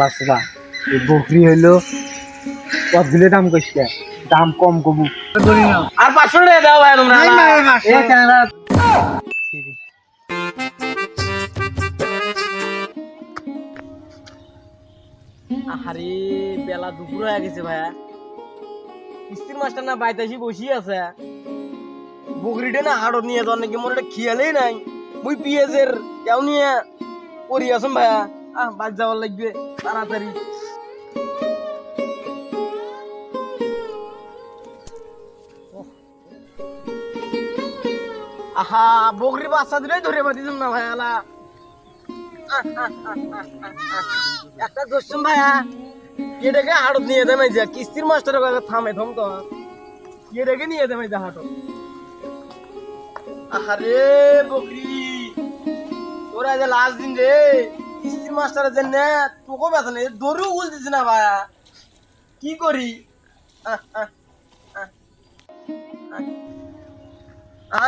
পাগলা এই বকরি হইলো সবগুলো দাম কইছে দাম কম কবু আর 500 টাকা দাও ভাই তোমরা এই চ্যানেল আরে বেলা দুপুর হয়ে গেছে ভাইয়া কিস্তির মাস্টার না বাইতাসি বসি আছে বকরিটা না হাড়ত নিয়ে যাওয়ার নাকি মোর এটা খেয়ালেই নাই মুই পিএসের কেউ নিয়ে পড়ি আসুন ভাইয়া বাদ যাওয়ার লাগবে তাড়াতাড়ি আহা বকরির বাচ্চা দিলেই ধরে পাঠিয়েছিলাম না ভাইয়া আলা একটা দোষম ভাইয়া এটাকে হাড়ত নিয়ে দেয় যা কিস্তির মাস্টারের কাছে থামে থম তো এটাকে নিয়ে দেয় যা হাড়ত আরে বকরি তোরা যে লাস্ট দিন রে কিস্তির মাস্টারের জন্য তোকে বেতন নেই দৌড়েও বলতেছি না ভাইয়া কি করি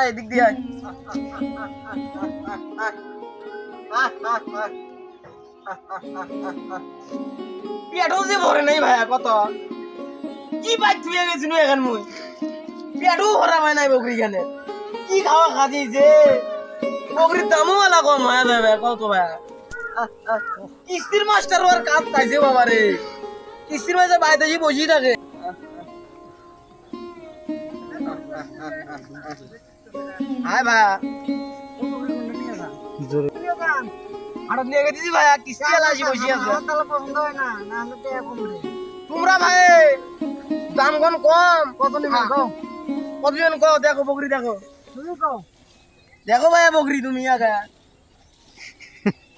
এদিক দিয়ে পেটও যে ভরে নাই ভাইয়া কত কি বাইক থুয়ে গেছিল এখন মুই পেটও ভরা ভাই নাই বকরি খানে কি খাওয়া খাচ্ছি যে বকরির দামও আলা কম হয়ে যাবে কত ভাইয়া কিস্তির মাস্টার ওর কাজ পাইছে বাবা রে কিস্তির মাঝে বাইতে বসি থাকে হাই ভাইয়া হাড়ত নিয়ে গেছি ভাইয়া কিস্তি আলা আসি বসি আছে তোমরা ভাই দাম কোন কম কত নিবেন কও কত নিবেন কও দেখো বকরি দেখো তুমি কও দেখো ভাইয়া বকরি তুমি আগে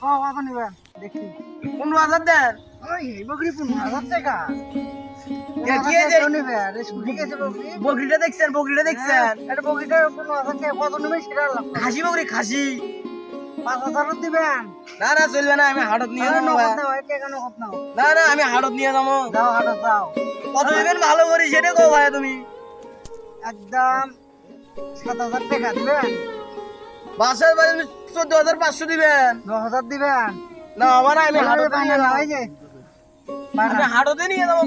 কও কত নিবেন দেখি 15,000 দেন ওই বকরি 15,000 টাকা বকরিটা দেখছেন এটা বকরিটা 15,000 টাকা কত নিবেন সেটা খাসি বকরি খাসি 5,000 দিবেন না না চলবে না আমি হাড়ত নিয়ে যাবো না না আমি হাড়ত নিয়ে যাবো যাও হাড়ত যাও কত দিবেন ভালো করি সেটা কও ভাই তুমি একদম 7,000 টাকা দিবেন বাসের বাজে 14,500 দিবেন 9,000 দিবেন না আবার আমি হাড়ত নিয়ে যাবো আমি হাড়তে নিয়ে যাবো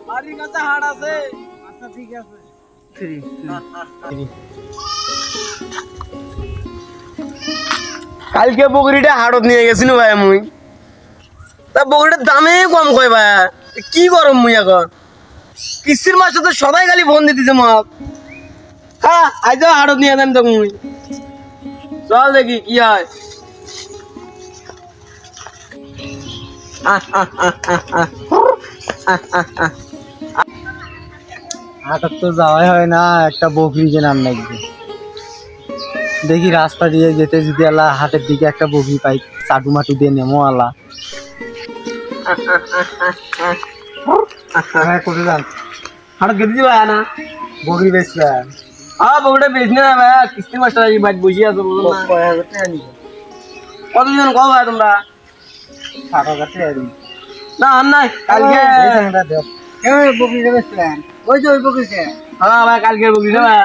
বাড়ির কাছে হাড় আছে আচ্ছা ঠিক আছে কালকে বকরিটা হাড়ত নিয়ে গেছিল ভাই মুই তা বকরিটার দামে কম কয় ভাই কি করম মুই এখন কিস্তির মাস্টার তো সবাই খালি ফোন দিতেছে মাপ হ্যাঁ আজ হাড়ত নিয়ে যাম তো মুই চল দেখি কি হয় হাটত তো যাওয়াই হয় না একটা বকরি কেনার লাগবে দেখি রাস্তা দিয়ে যেতে যদি আলা হাটের দিকে একটা বকরি পাই চাটু মাটু দিয়ে নেমো আলা করে যান হাড়ত গেতে যাবে না বকরি বেচবেন বকরিটা বেচনে না ভাই কিস্তির মাস্টার এই বাড়ি বসে আছে বুঝলো না 6,000 টাকা নিবে কতজন কও ভাই তোমরা 7,000 টাকা দিন না আর নাই কালকে বকরিটা বেচবেন ওই যে ওই বকরিটা হ্যাঁ ভাই কালকে বকরিটা ভাই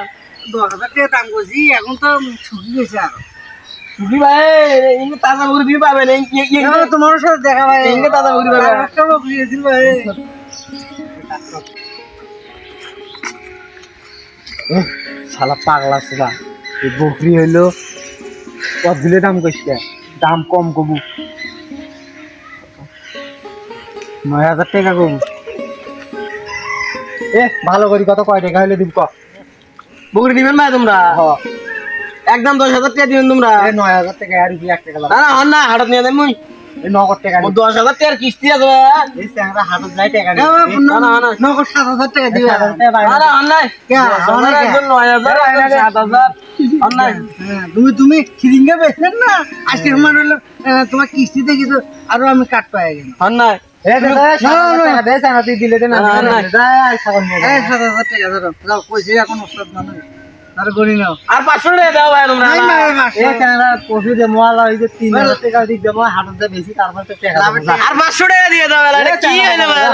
10,000 টাকা দাম করছি এখন তো ছুটি গেছে আর বুঝলি ভাই ইনকে তাজা বকরি দিয়ে পাবেন তোমার সাথে দেখা ভাই ইনকে তাজা বকরি পাবেন একটা বকরি দিছিল ভাই শালা পাগলা ছিলা এই বকরি হইলো সবগুলো দাম কইছে দাম কম কবু 9,000 টাকা কবু ভালো করি কত কয় টাকা হইলে দিব বকরি দিবেন ভাই তোমরা একদম 10,000 টাকা দিবেন তোমরা 9,000 টাকা আর 1 টাকা না না না হাটত নিয়ে দেন মুই নগদ টাকা 10,000 টাকার কিস্তি আছে এই স্যাংরা হাটত যাই টাকা না না না নগদ 7,000 টাকা দিবে না না নাই আমার একজন 9,000 7,000 আর নাই তুমি খিরিঙ্গা বেচলেন না আজকে আমার হলো তোমার কিস্তিতে কিছু আরো আমি কাট পাই গেল আর নাই দিলে দেন আর 7,000 টাকা ধরো যাও কইছি এখন ওস্তাদ মানুষ আর গনি নাও আর 500 টাকা দাও ভাই তোমরা এই চ্যানেল কফি দে মোয়ালা হই যে 3,000 টাকা দিক দেবো হাটতে বেশি তারপর তো টাকা আর 500 টাকা দিয়ে দাও কি হইলো ভাই